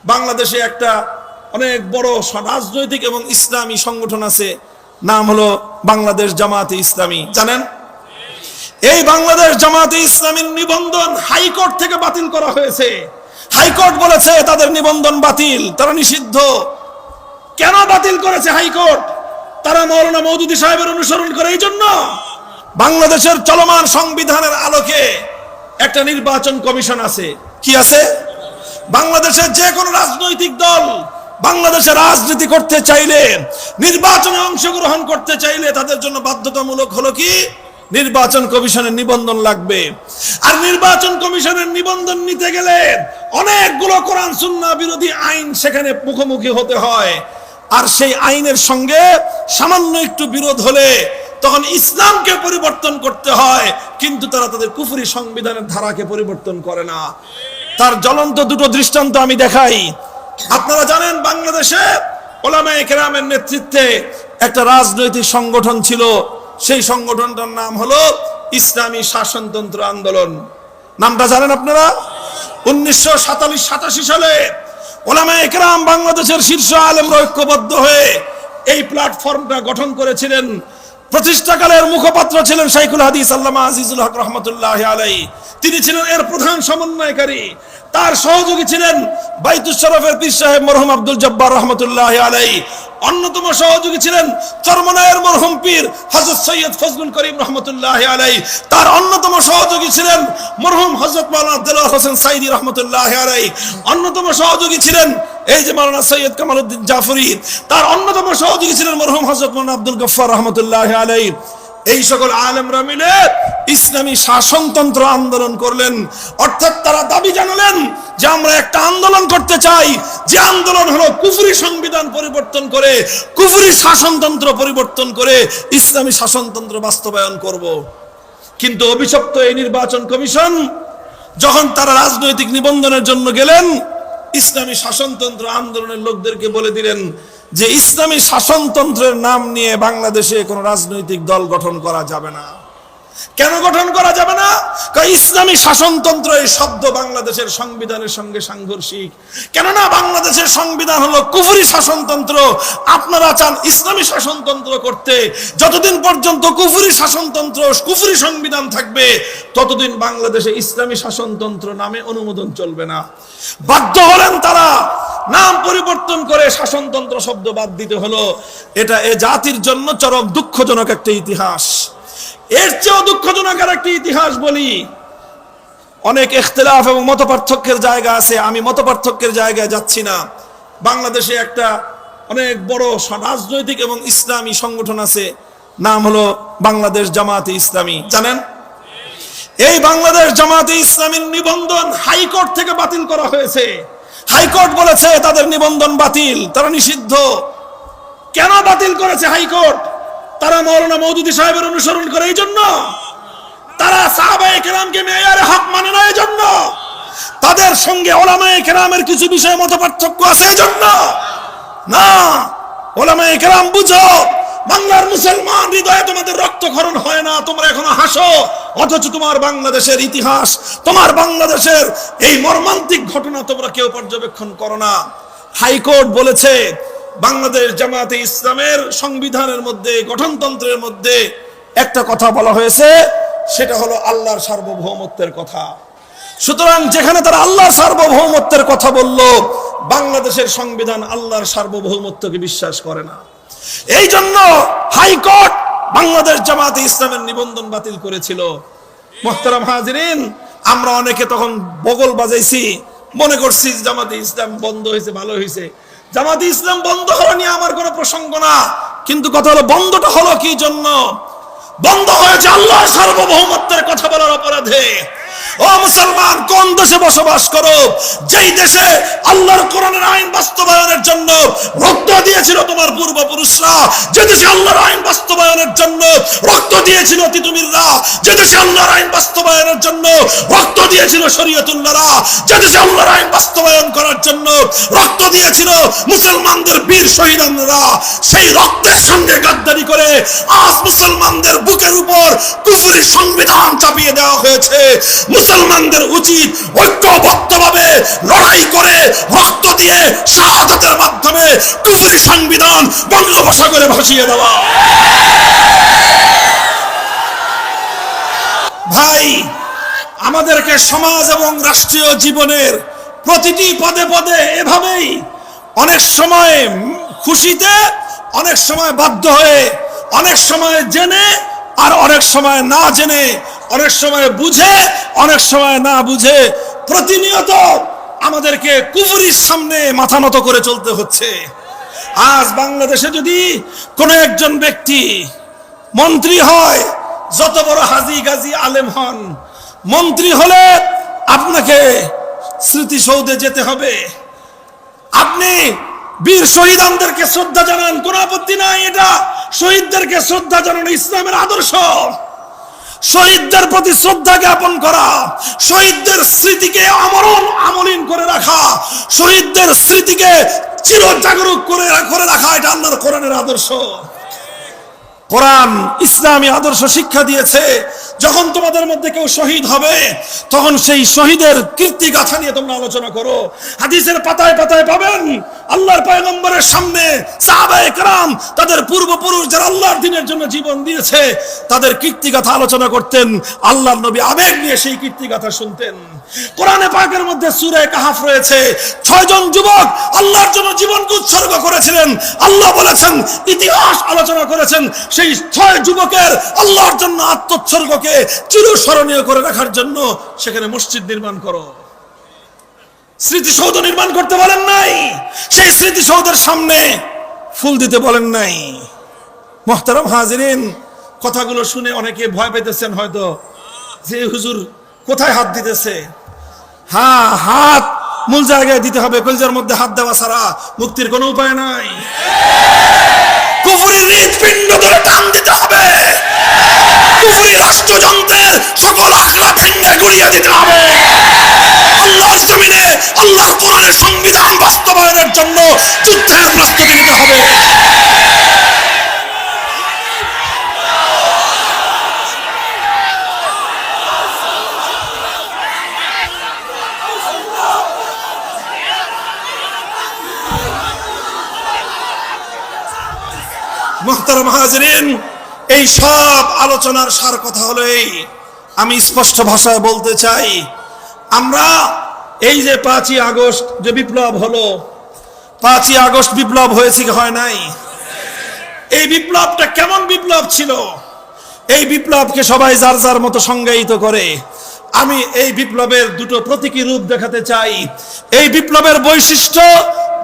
বাংলাদেশে একটা অনেক বড় রাজনৈতিক এবং ইসলামী সংগঠন আছে, নাম হলো বাংলাদেশ জামাতে ইসলামী। জানেন, এই বাংলাদেশ জামাতে ইসলামীর নিবন্ধন হাইকোর্ট থেকে বাতিল করা হয়েছে। হাইকোর্ট বলেছে তাদের নিবন্ধন বাতিল, তারা নিষিদ্ধ। কেন বাতিল করেছে হাইকোর্ট? তারা মৌলানা মওদুদী সাহেবের অনুসরণ করে। এই জন্য বাংলাদেশের চলমান সংবিধানের আলোকে একটা নির্বাচন কমিশন আছে। কি আছে? বাংলাদেশের যে কোনো রাজনৈতিক দল বাংলাদেশে রাজনীতি করতে চাইলে, নির্বাচনে অংশগ্রহণ করতে চাইলে তাদের জন্য বাধ্যতামূলক হলো কি, নির্বাচন কমিশনের নিবন্ধন লাগবে। আর নির্বাচন কমিশনের নিবন্ধন নিতে গেলে অনেকগুলো কোরআন সুন্নাহ বিরোধী আইন সেখানে মুখোমুখি হতে হয়। আর সেই আইনের সঙ্গে সামান্য একটু বিরোধ হলে তখন ইসলামকে পরিবর্তন করতে হয়, কিন্তু তারা তাদের কুফরি সংবিধানের ধারাকে পরিবর্তন করে না। তার জ্বলন্ত দুটো দৃষ্টান্ত আমি দেখাই। আপনারা জানেন, বাংলাদেশে উলামায়ে কেরামের নেতৃত্বে একটা রাজনৈতিক সংগঠন ছিল। সেই সংগঠনটার নাম হলো ইসলামী শাসনতন্ত্র আন্দোলন। নামটা জানেন আপনারা? 1987 সালে উলামায়ে কেরাম বাংলাদেশের শীর্ষ আলেমরা ঐক্যবদ্ধ হয়ে এই প্ল্যাটফর্মটা গঠন করেছিলেন। প্রতিষ্ঠাকালের মুখপাত্র ছিলেন শাইখুল হাদিস আল্লামা আজিজুল হক রহমতুল্লাহি আলাইহি। তিনি ছিলেন এর প্রধান সমন্বয়কারী। তার সহযোগী ছিলেন বাইতুল শরফের পীর সাহেব মরহুম আব্দুল জব্বার রহমতুল্লাহি আলাইহি। অন্যতম সহযোগী ছিলেন চরমনায়ের মরহুম পীর হযরত সৈয়দ ফজলুল করিম রহমতুল্লাহি আলাইহি। তার অন্যতম সহযোগী ছিলেন মরহুম হযরত মাওলানা দেলোয়ার হোসেন সাইদি রহমতুল্লাহি আলাইহি। অন্যতম সহযোগী ছিলেন এই যে মাওলানা সৈয়দ কামালউদ্দিন জাফরি। তার অন্যতম সহযোগী ছিলেন মরহুম হযরত মাওলানা আব্দুল গফফার রহমতুল্লাহি আলাইহি। এই সকল আলেমরা মিলে ইসলামী শাসনতন্ত্র আন্দোলন করলেন। অর্থাৎ তারা দাবি জানালেন যে আমরা একটা আন্দোলন করতে চাই, যে আন্দোলন হলো কুফরি সংবিধান পরিবর্তন করে, কুফরি শাসনতন্ত্র পরিবর্তন করে ইসলামী শাসনতন্ত্র বাস্তবায়ন করব। কিন্তু অভিশপ্ত এই নির্বাচন কমিশন যখন তারা রাজনৈতিক নিবন্ধনের জন্য গেলেন, ইসলামী শাসনতন্ত্র আন্দোলনের লোকদেরকে বলে দিলেন যে ইসলামী শাসনতন্ত্রের নাম নিয়ে বাংলাদেশে কোনো রাজনৈতিক দল গঠন করা যাবে না। কেন গঠন করা যাবে না? কারণ ইসলামী শাসনতন্ত্র এই শব্দ বাংলাদেশের সংবিধানের সঙ্গে সাংঘর্ষিক। কেননা বাংলাদেশের সংবিধান হলো কুফরি শাসনতন্ত্র। আপনারা চান ইসলামী শাসনতন্ত্র করতে, যতদিন পর্যন্ত কুফরি শাসনতন্ত্র, কুফরি সংবিধান থাকবে ততদিন বাংলাদেশে ইসলামী শাসনতন্ত্র নামে অনুমোদন চলবে না। বাধ্য হলেন তারা নাম পরিবর্তন করে শাসনতন্ত্র শব্দ বাদ দিতে হলো। এটা এ জাতির জন্য চরম দুঃখজনক একটা ইতিহাস। এর চেয়েও দুঃখজনক আর একটা ইতিহাস বলি। অনেক ইখতিলাফ এবং মতপার্থক্যের জায়গা আছে, আমি মতপার্থক্যের জায়গায় যাচ্ছি না। বাংলাদেশে একটা অনেক বড় রাজনৈতিক এবং ইসলামী সংগঠন আছে, নাম হলো বাংলাদেশ জামাতে ইসলামী। জানেন, এই বাংলাদেশ জামাতে ইসলামীর নিবন্ধন হাইকোর্ট থেকে বাতিল করা হয়েছে। হাইকোর্ট বলেছে তাদের নিবন্ধন বাতিল, তারা নিষিদ্ধ। কেন বাতিল করেছে হাইকোর্ট? তারা মৌলানা মওদুদী সাহেবের অনুসরণ করে। এই জন্য তারা সাহাবায়ে কেরামকে মেয়ারে হক মানে না। এই জন্য তাদের সঙ্গে উলামায়ে কেরামের কিছু বিষয়ে মতপার্থক্য আছে। এই জন্য না, উলামায়ে কেরাম বুঝো, বাংলার মুসলমান হৃদয়ে তোমাদের রক্তক্ষরণ হয় না, তোমরা এখনো হাসো। অথচ তোমার বাংলাদেশের ইতিহাস, তোমার বাংলাদেশের এই মর্মান্তিক ঘটনা তোমরা কেউ পর্যবেক্ষণ করো না। হাইকোর্ট বলেছে বাংলাদেশ জামাতে ইসলামের সংবিধানের মধ্যে, গঠনতন্ত্রের মধ্যে একটা কথা বলা হয়েছে, সেটা হলো আল্লাহর সার্বভৌমত্বের কথা। সুতরাং যেখানে তারা আল্লাহর সার্বভৌমত্বের কথা বলল, বাংলাদেশের সংবিধান আল্লাহর সার্বভৌমত্বকে বিশ্বাস করে না। এই জন্য হাইকোর্ট বাংলাদেশ জামাতে ইসলামের নিবন্ধন বাতিল করেছিল। মুহতারাম হাজিরিন, আমরা অনেকে তখন বগল বাজাইছি, মনে করছি জামাতে ইসলাম বন্ধ হয়েছে, ভালো হয়েছে। জামাতে ইসলাম বন্ধ হওয়া নিয়ে আমার কোনো প্রসঙ্গ না, কিন্তু কথা হলো বন্ধটা হলো কি জন্য? বন্ধ হয়েছে আল্লাহর সার্বভৌমত্বের কথা বলার অপরাধে। ও মুসলমান, কোন দেশে বসবাস করো, যেই দেশে আল্লাহর কোরআনের আইন বাস্তবায়নের জন্য রক্ত দিয়েছিল তোমার পূর্বপুরুষরা, যে দেশে আল্লাহর আইন বাস্তবায়নের জন্য রক্ত দিয়েছিল তিতুমিররা, যে দেশে আল্লাহর আইন বাস্তবায়নের জন্য রক্ত দিয়েছিল শরীয়তুল্লাহরা, যে দেশে আল্লাহর আইন বাস্তবায়ন করার জন্য রক্ত দিয়েছিল মুসলমানদের বীর শহীদরা, সেই রক্তের সঙ্গে গাদ্দারি করে আজ মুসলমানদের বুকের উপর কুফরি সংবিধান চাপিয়ে দেওয়া হয়েছে। মুসলমানদের উচিত ঐক্যবদ্ধভাবে লড়াই করে রক্ত দিয়ে শাহাদাতের মাধ্যমে কুফরি সংবিধান বঙ্গোপসাগরে ভাসিয়ে দেওয়া। ভাই, আমাদেরকে সমাজ এবং রাষ্ট্রীয় জীবনের প্রতিটি পদে পদে এভাবেই অনেক সময় খুশিতে, অনেক সময় বাধ্য হয়ে, অনেক সময় জেনে আর অনেক সময় না জেনে, অনেক সময় বুঝে অনেক সময় না বুঝে প্রতিনিয়ত আমাদেরকে কুফরির সামনে মাথা নত করে চলতে হচ্ছে। আজ বাংলাদেশে যদি কোনো একজন ব্যক্তি মন্ত্রী হয়, যত বড় হাজি গাজী আলেম হন, মন্ত্রী হলে আপনাকে স্মৃতিসৌধে যেতে হবে। আপনি বীর শহীদদেরকে শ্রদ্ধা জানান, কোনো আপত্তি নাই, এটা শহীদদেরকে শ্রদ্ধা জানানো ইসলামের আদর্শ। শহীদদের প্রতি শ্রদ্ধা জ্ঞাপন করা, শহীদদের স্মৃতিকে আমলিন করে রাখা, শহীদদের স্মৃতিকে চিরজাগরুক করে রাখা, এটা আল্লাহর কোরআনের আদর্শ। কোরআন ইসলামী আদর্শ শিক্ষা দিয়েছে, যখন তোমাদের মধ্যে কেউ শহীদ হবে তখন সেই শহীদের কীর্তি গাথা নিয়ে তোমরা আলোচনা করো। হাদিসের পাতায় পাতায় পাবেন আল্লাহর পয়গম্বরের সামনে সাহাবায়ে কেরাম তাদের পূর্বপুরুষ যারা আল্লাহর দ্বীনের জন্য জীবন দিয়েছে তাদের কীর্তি গাথা আলোচনা করতেন। আল্লাহর নবী আবেগ নিয়ে সেই কীর্তি গাথা শুনতেন। কোরআনে পাকের মধ্যে সূরা কাহাফ রয়েছে, 6 জন যুবক আল্লাহর জন্য জীবনকে উৎসর্গ করেছিলেন। আল্লাহ বলেছেন, ইতিহাস আলোচনা করেছেন, সেই 6 যুবকের আল্লাহর জন্য আত্মোৎসর্গকে চিরস্মরণীয় করে রাখার জন্য সেখানে মসজিদ নির্মাণ করো, স্মৃতিসৌধ নির্মাণ করতে বলেন নাই, সেই স্মৃতিসৌধের সামনে ফুল দিতে বলেন নাই। মুহতারাম হাজিরিন, কথাগুলো শুনে অনেকে ভয় পেতেছেন হয়তো যে হুজুর কোথায় হাত দিতেছে। হ্যাঁ, হাত মূল জায়গায় দিতে হবে, কলজার মধ্যে হাত দেওয়া ছাড়া মুক্তির কোনো উপায় নাই। কুফরি হৃদপিণ্ড ধরে টান দিতে হবে, কুফরি রাষ্ট্রযন্ত্রের সকল আখড়া ভেঙে গুড়িয়ে দিতে হবে। আল্লাহর জমিনে আল্লাহর কোরআনের সংবিধান বাস্তবায়নের জন্য যুদ্ধের প্রস্তুতি নিতে হবে। মুহতারাম হাজিরিন, এই সব আলোচনার সার কথা হলো এই, আমি স্পষ্ট ভাষায় বলতে চাই, আমরা এই যে 5ই আগস্ট যে বিপ্লব হলো, 5ই আগস্ট বিপ্লব হয়েছে কি হয় নাই? এই বিপ্লবটা কেমন বিপ্লব ছিল? এই বিপ্লবকে সবাই যার যার মতো সংজ্ঞায়িত করে। আমি এই বিপ্লবের দুটো প্রতীকী রূপ দেখাতে চাই। এই বিপ্লবের বৈশিষ্ট্য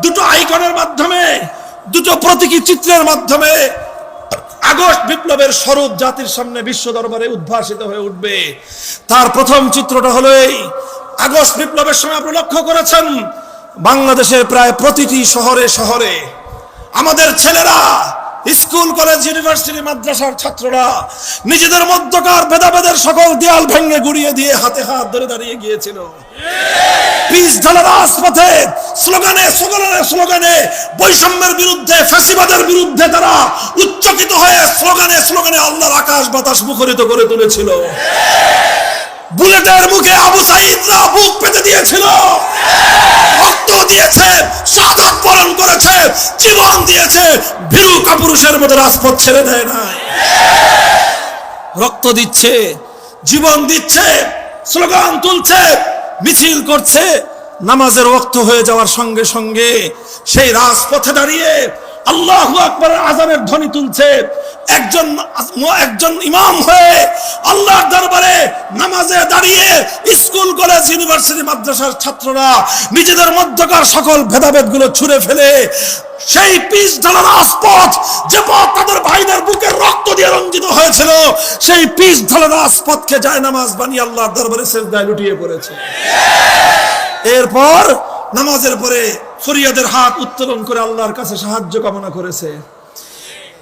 দুটো আইকনের মাধ্যমে, দুটো প্রতীকী চিত্রের মাধ্যমে আগস্ট বিপ্লবের স্বরূপ জাতির সামনে বিশ্ব দরবারে উদ্ভাসিত হয়ে উঠবে। তার প্রথম চিত্রটা হলো এই, আগস্ট বিপ্লবের সময় আপনি লক্ষ্য করেছেন বাংলাদেশের প্রায় প্রতিটি শহরে শহরে আমাদের ছেলেরা, স্কুল কলেজ ইউনিভার্সিটি মাদ্রাসার ছাত্ররা নিজেদের মধ্যকার ভেদাভেদের সকল দেয়াল ভেঙে গুড়িয়ে দিয়ে হাতে হাত ধরে দাঁড়িয়ে গিয়েছিল। পিচ ঢালা রাজপথে স্লোগানে স্লোগানে বৈষম্যের বিরুদ্ধে, ফ্যাসিবাদের বিরুদ্ধে তারা উচ্চকিত হয়ে স্লোগানে স্লোগানে আল্লাহর আকাশ বাতাস মুখরিত করে তুলেছিল। বুলেটের মুখে আবু সাঈদরা বুক পেতে দিয়েছিল, রক্ত দিয়েছে, শাহাদাত বরণ করেছে, জীবন দিয়েছে, ভীরু কাপুরুষের মতো রাজপথ ছেড়ে দেয় নাই। রক্ত দিচ্ছে, জীবন দিচ্ছে, স্লোগান তুলছে, মিছিল করছে। নামাজের ওয়াক্ত হয়ে যাওয়ার সঙ্গে সঙ্গে সেই রাজপথে দাঁড়িয়ে আল্লাহু আকবার আযানের ধ্বনি তুলছে। একজন ইমাম হয়ে আল্লাহর দরবারে নামাজে দাঁড়িয়ে স্কুল কলেজ ইউনিভার্সিটি মাদ্রাসার ছাত্ররা নিজেদের মধ্যকার সকল ভেদাভেদগুলো ছুঁড়ে ফেলে সেই পিচ ঢালা রাজপথ, যে পথ তাদের ভাইদের বুকের রক্ত দিয়ে রঞ্জিত হয়েছিল, সেই পিচ ঢালা রাজপথকে জায়নামাজ বানিয়ে আল্লাহর দরবারে সিজদায় লুটিয়ে পড়েছে। এরপর নামাজের পরে ফরিয়াদের হাত উত্তোলন করে আল্লাহর কাছে সাহায্য কামনা করেছে।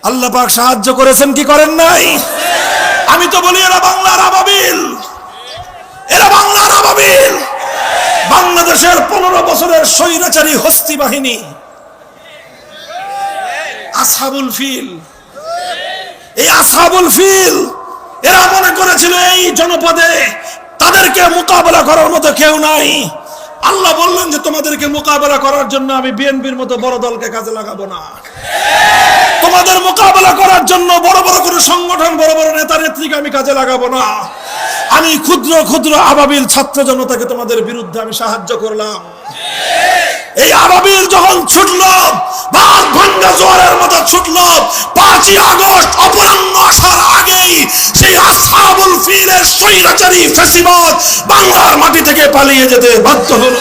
আল্লাহ পাক সাহায্য করেছেন কি করেন নাই? আমি তো বলি এরা বাংলার আবাবিল, এরা বাংলার আবাবিল। বাংলাদেশের 15 বছরের স্বৈরাচারী হস্তি বাহিনী আসহাবুল ফিল, এই আসহাবুল ফিল এরা মনে করেছিল এই জনপদে তাদেরকে মোকাবেলা করার মতো কেউ নাই। আল্লাহ বললেন যে তোমাদেরকে মোকাবেলা করার জন্য আমি বিএনপির মতো বড় দলকে কাজে লাগাবো না। তোমাদের মোকাবেলা করার জন্য বড় বড় কোনো সংগঠন, বড় বড় নেতা নেত্রীকে আমি কাজে লাগাবো না। আমি ক্ষুদ্র ক্ষুদ্র আবাবিল ছাত্র জনতাকে তোমাদের বিরুদ্ধে আমি সাহায্য করলাম। এই আবাবিল যখন ছুটলো, বাদ ভাঙ্গা জোয়ারের মতো ছুটলো, 5ই আগস্ট অপরাহ্ন আসার আগেই সেই আসহাবুল ফিলের স্বৈরাচারী ফ্যাসিবাদ বাংলার মাটি থেকে পালিয়ে যেতে বাধ্য হলো।